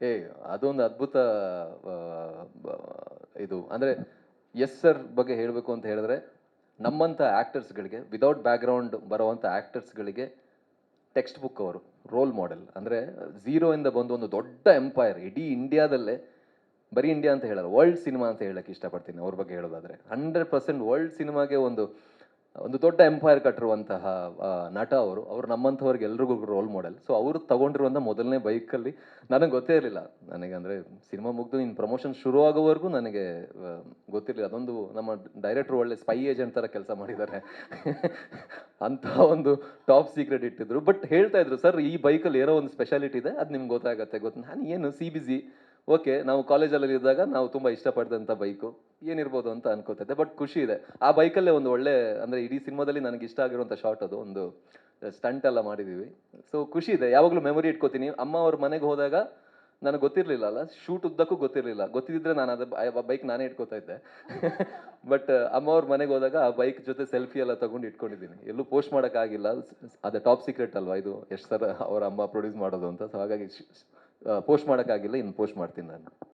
ಏ ಅದೊಂದು ಅದ್ಭುತ ಆ, ಬ- ಇದು ಅಂದ್ರೆ ಎಸ್ ಸರ್ ಬಗ್ಗೆ ಹೇಳಬೇಕು ಅಂತ ಹೇಳಿದ್ರೆ ನಮ್ಮಂಥ ಆ್ಯಕ್ಟರ್ಸ್ಗಳಿಗೆ ವಿದೌಟ್ ಬ್ಯಾಕ್ಗ್ರೌಂಡ್ ಬರುವಂಥ ಆ್ಯಕ್ಟರ್ಸ್ಗಳಿಗೆ ಟೆಕ್ಸ್ಟ್ ಬುಕ್ ಅವರು ರೋಲ್ ಮಾಡೆಲ್ ಅಂದರೆ ಝೀರೋಯಿಂದ ಬಂದು ಒಂದು ದೊಡ್ಡ ಎಂಪೈರ್ ಇಡೀ ಇಂಡಿಯಾದಲ್ಲೇ ಬರೀ ಇಂಡಿಯಾ ಅಂತ ಹೇಳಲ್ಲ ವರ್ಲ್ಡ್ ಸಿನಿಮಾ ಅಂತ ಹೇಳಕ್ಕೆ ಇಷ್ಟಪಡ್ತೀನಿ ಅವ್ರ ಬಗ್ಗೆ ಹೇಳೋದಾದ್ರೆ 100% ವರ್ಲ್ಡ್ ಸಿನಿಮಾಗೆ ಒಂದು ಒಂದು ದೊಡ್ಡ ಎಂಪೈರ್ ಕಟ್ಟಿರುವಂತಹ ನಟ ಅವರು ನಮ್ಮಂಥವ್ರಿಗೆ ಎಲ್ರಿಗೂ ರೋಲ್ ಮಾಡೆಲ್. ಸೊ ಅವರು ತಗೊಂಡಿರುವಂಥ ಮೊದಲನೇ ಬೈಕಲ್ಲಿ ನನಗೆ ಗೊತ್ತೇ ಇರಲಿಲ್ಲ. ನನಗೆ ಅಂದರೆ ಸಿನಿಮಾ ಮುಗಿದು ಇನ್ನು ಪ್ರಮೋಷನ್ ಶುರು ಆಗೋವರೆಗೂ ನನಗೆ ಗೊತ್ತಿರಲಿಲ್ಲ. ಅದೊಂದು ನಮ್ಮ ಡೈರೆಕ್ಟ್ರು ಒಳ್ಳೆ ಸ್ಪೈ ಏಜೆಂಟ್ ಥರ ಕೆಲಸ ಮಾಡಿದ್ದಾರೆ. ಅಂಥ ಒಂದು ಟಾಪ್ ಸೀಕ್ರೆಟ್ ಇಟ್ಟಿದ್ರು. ಬಟ್ ಹೇಳ್ತಾ ಇದ್ರು, ಸರ್ ಈ ಬೈಕಲ್ಲಿ ಏನೋ ಒಂದು ಸ್ಪೆಷಾಲಿಟಿ ಇದೆ, ಅದು ನಿಮ್ಗೆ ಗೊತ್ತಾಗತ್ತೆ. ನಾನು ಏನು CBZ ಓಕೆ, ನಾವು ಕಾಲೇಜಲ್ಲಿ ಇದ್ದಾಗ ನಾವು ತುಂಬ ಇಷ್ಟಪಡಿದಂಥ ಬೈಕು ಏನಿರ್ಬೋದು ಅಂತ ಅನ್ಕೋತಿದ್ದೆ. ಬಟ್ ಖುಷಿ ಇದೆ ಆ ಬೈಕಲ್ಲೇ ಒಂದು ಒಳ್ಳೆ ಅಂದರೆ ಇಡೀ ಸಿನಿಮಾದಲ್ಲಿ ನನಗೆ ಇಷ್ಟ ಆಗಿರುವಂಥ ಶಾಟ್, ಅದು ಒಂದು ಸ್ಟಂಟ್ ಎಲ್ಲ ಮಾಡಿದ್ದೀವಿ. ಸೊ ಖುಷಿ ಇದೆ, ಯಾವಾಗಲೂ ಮೆಮೊರಿ ಇಟ್ಕೋತೀನಿ. ಅಮ್ಮ ಅವ್ರ ಮನೆಗೆ ಹೋದಾಗ ನನಗೆ ಗೊತ್ತಿರಲಿಲ್ಲ ಅಲ್ಲ, ಶೂಟ್ ಉದ್ದಕ್ಕೂ ಗೊತ್ತಿರಲಿಲ್ಲ. ಗೊತ್ತಿದ್ದರೆ ನಾನು ಅದು ಬೈಕ್ ನಾನೇ ಇಟ್ಕೋತಾ ಇದ್ದೆ. ಬಟ್ ಅಮ್ಮ ಅವ್ರ ಮನೆಗೆ ಹೋದಾಗ ಆ ಬೈಕ್ ಜೊತೆ ಸೆಲ್ಫಿ ಎಲ್ಲ ತಗೊಂಡು ಇಟ್ಕೊಂಡಿದ್ದೀನಿ. ಎಲ್ಲೂ ಪೋಸ್ಟ್ ಮಾಡೋಕ್ಕಾಗಿಲ್ಲ, ಅದು ಟಾಪ್ ಸೀಕ್ರೆಟ್ ಅಲ್ವಾ ಇದು, ಎಷ್ಟು ಸರ್ ಅವರ ಅಮ್ಮ ಪ್ರೊಡ್ಯೂಸ್ ಮಾಡೋದು ಅಂತ. ಸೊ ಹಾಗಾಗಿ ಪೋಸ್ಟ್ ಮಾಡೋಕ್ಕಾಗಿಲ್ಲ, ಇನ್ನು ಪೋಸ್ಟ್ ಮಾಡ್ತೀನಿ ನಾನು.